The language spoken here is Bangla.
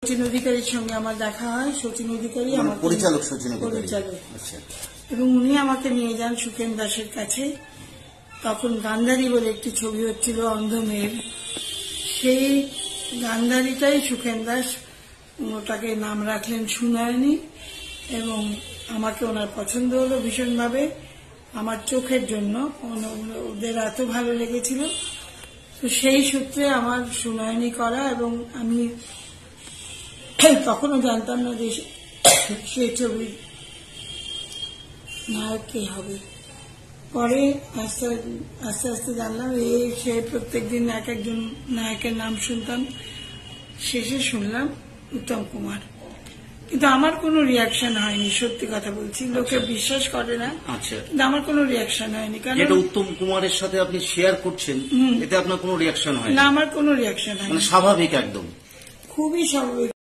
সচিন অধিকারীর সঙ্গে আমার দেখা হয়। সচিন অধিকারী আমার পরিচালক এবং উনি আমাকে নিয়ে যান সুখেন দাসের কাছে। তখন গান্ধারী বলে একটি ছবি হচ্ছিল অন্ধ মেয়ের, সেই গান্ধারীটাই সুখেন দাস ওটাকে নাম রাখলেন সুনয়নী, এবং আমাকে ওনার পছন্দ হলো ভীষণভাবে আমার চোখের জন্য। ওদের এত ভালো লেগেছিল, তো সেই সূত্রে আমার সুনয়নী করা। এবং আমি তখনও জানতাম না যে সেই ছবির নায়ক কে হবে। পরে আস্তে আস্তে জানলাম সে প্রত্যেকদিন এক একজন নায়কের নাম শুনতাম, শেষে শুনলাম উত্তম কুমার। কিন্তু আমার কোনো রিয়াকশন হয়নি, সত্যি কথা বলছি, লোকে বিশ্বাস করে না, কিন্তু আমার কোনো রিয়াকশন হয়নি। কারণ উত্তম কুমারের সাথে আপনি শেয়ার করছেন, এতে আপনার কোনো রিয়াকশন হয় না? আমার কোনো রিয়াকশন হয়নি, স্বাভাবিক, একদম খুবই স্বাভাবিক।